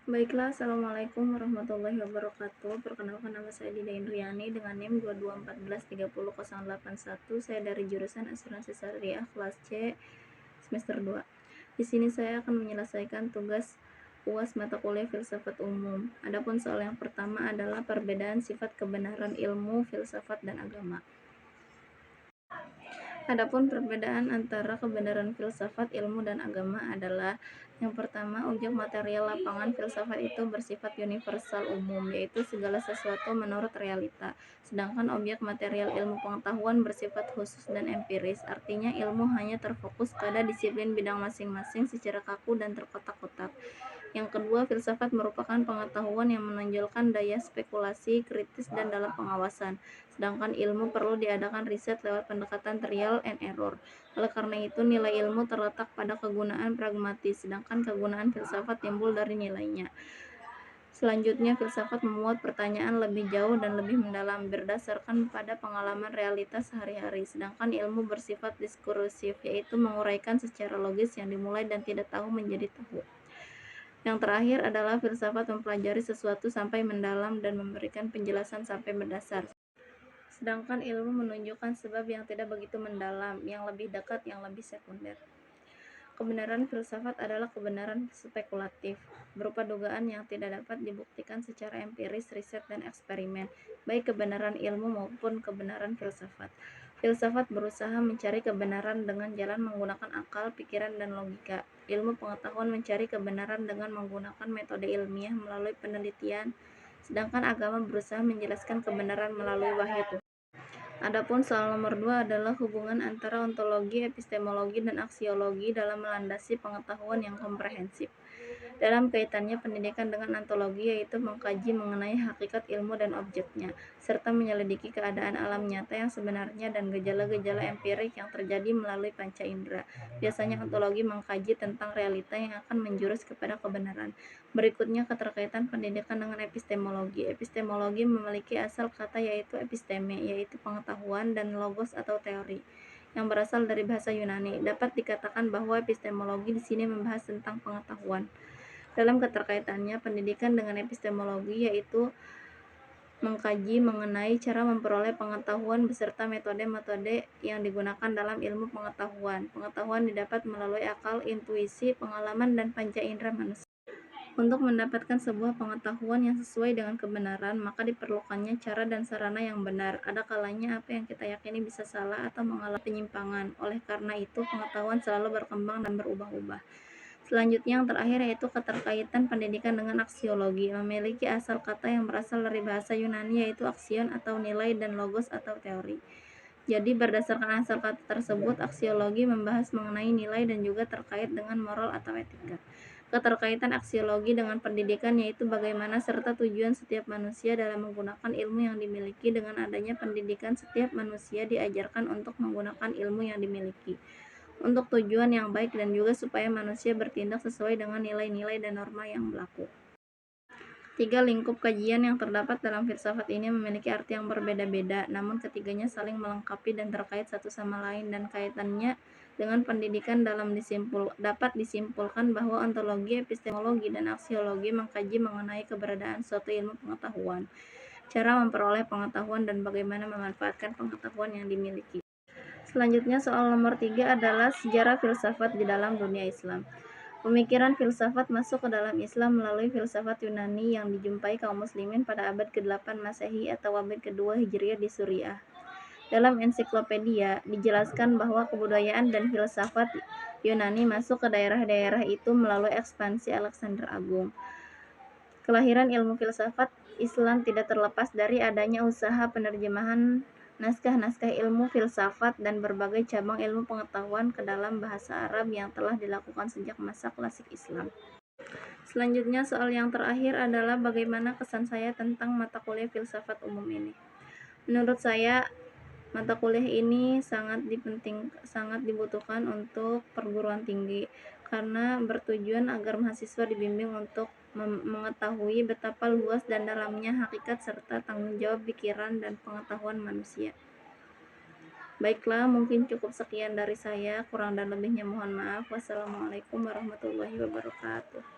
Baiklah, Assalamualaikum warahmatullahi wabarakatuh. Perkenalkan, nama saya Dida Indriani dengan NIM 22143081. Saya dari jurusan Asuransi Syariah kelas C semester 2. Di sini saya akan menyelesaikan tugas UAS mata kuliah Filsafat Umum. Adapun soal yang pertama adalah perbedaan sifat kebenaran ilmu, filsafat, dan agama. Adapun perbedaan antara kebenaran filsafat, ilmu, dan agama adalah: yang pertama, objek material lapangan filsafat itu bersifat universal umum, yaitu segala sesuatu menurut realita. Sedangkan objek material ilmu pengetahuan bersifat khusus dan empiris, artinya ilmu hanya terfokus pada disiplin bidang masing-masing secara kaku dan terkotak-kotak. Yang kedua, filsafat merupakan pengetahuan yang menonjolkan daya spekulasi, kritis, dan dalam pengawasan. Sedangkan ilmu perlu diadakan riset lewat pendekatan trial and error. Oleh karena itu, nilai ilmu terletak pada kegunaan pragmatis, sedangkan kegunaan filsafat timbul dari nilainya. Selanjutnya, filsafat memuat pertanyaan lebih jauh dan lebih mendalam berdasarkan pada pengalaman realitas sehari-hari, sedangkan ilmu bersifat diskursif, yaitu menguraikan secara logis yang dimulai dan tidak tahu menjadi tahu. Yang terakhir adalah filsafat mempelajari sesuatu sampai mendalam dan memberikan penjelasan sampai mendasar. Sedangkan ilmu menunjukkan sebab yang tidak begitu mendalam, yang lebih dekat, yang lebih sekunder. Kebenaran filsafat adalah kebenaran spekulatif, berupa dugaan yang tidak dapat dibuktikan secara empiris, riset, dan eksperimen, baik kebenaran ilmu maupun kebenaran filsafat. Filsafat berusaha mencari kebenaran dengan jalan menggunakan akal, pikiran, dan logika. Ilmu pengetahuan mencari kebenaran dengan menggunakan metode ilmiah melalui penelitian, sedangkan agama berusaha menjelaskan kebenaran melalui wahyu Tuhan. Adapun soal nomor 2 adalah hubungan antara ontologi, epistemologi, dan aksiologi dalam melandasi pengetahuan yang komprehensif. Dalam kaitannya pendidikan dengan ontologi, yaitu mengkaji mengenai hakikat ilmu dan objeknya, serta menyelidiki keadaan alam nyata yang sebenarnya dan gejala-gejala empirik yang terjadi melalui panca indera. Biasanya ontologi mengkaji tentang realita yang akan menjurus kepada kebenaran. Berikutnya, keterkaitan pendidikan dengan epistemologi. Epistemologi memiliki asal kata yaitu episteme, yaitu pengetahuan, dan logos atau teori, yang berasal dari bahasa Yunani. Dapat dikatakan bahwa epistemologi di sini membahas tentang pengetahuan. Dalam keterkaitannya pendidikan dengan epistemologi, yaitu mengkaji mengenai cara memperoleh pengetahuan beserta metode-metode yang digunakan dalam ilmu pengetahuan. Pengetahuan didapat melalui akal, intuisi, pengalaman, dan panca indera manusia. Untuk mendapatkan sebuah pengetahuan yang sesuai dengan kebenaran, maka diperlukannya cara dan sarana yang benar. Ada kalanya apa yang kita yakini bisa salah atau mengalami penyimpangan. Oleh karena itu, pengetahuan selalu berkembang dan berubah-ubah. Selanjutnya, yang terakhir, yaitu keterkaitan pendidikan dengan aksiologi. Memiliki asal kata yang berasal dari bahasa Yunani, yaitu aksion atau nilai, dan logos atau teori. Jadi berdasarkan asal kata tersebut, aksiologi membahas mengenai nilai dan juga terkait dengan moral atau etika. Keterkaitan aksiologi dengan pendidikan yaitu bagaimana serta tujuan setiap manusia dalam menggunakan ilmu yang dimiliki. Dengan adanya pendidikan, setiap manusia diajarkan untuk menggunakan ilmu yang dimiliki untuk tujuan yang baik dan juga supaya manusia bertindak sesuai dengan nilai-nilai dan norma yang berlaku. 3 lingkup kajian yang terdapat dalam filsafat ini memiliki arti yang berbeda-beda, namun ketiganya saling melengkapi dan terkait satu sama lain, dan kaitannya dengan pendidikan dapat disimpulkan bahwa ontologi, epistemologi, dan aksiologi mengkaji mengenai keberadaan suatu ilmu pengetahuan, cara memperoleh pengetahuan, dan bagaimana memanfaatkan pengetahuan yang dimiliki. Selanjutnya, soal nomor 3 adalah sejarah filsafat di dalam dunia Islam. Pemikiran filsafat masuk ke dalam Islam melalui filsafat Yunani yang dijumpai kaum muslimin pada abad ke-8 Masehi atau abad ke-2 Hijriah di Suriah. Dalam ensiklopedia dijelaskan bahwa kebudayaan dan filsafat Yunani masuk ke daerah-daerah itu melalui ekspansi Alexander Agung. Kelahiran ilmu filsafat Islam tidak terlepas dari adanya usaha penerjemahan naskah-naskah ilmu filsafat dan berbagai cabang ilmu pengetahuan ke dalam bahasa Arab yang telah dilakukan sejak masa klasik Islam. Selanjutnya, soal yang terakhir adalah bagaimana kesan saya tentang mata kuliah filsafat umum ini. Menurut saya, mata kuliah ini sangat dibutuhkan untuk perguruan tinggi karena bertujuan agar mahasiswa dibimbing untuk mengetahui betapa luas dan dalamnya hakikat serta tanggung jawab pikiran dan pengetahuan manusia. Baiklah, mungkin cukup sekian dari saya, kurang dan lebihnya mohon maaf. Wassalamualaikum warahmatullahi wabarakatuh.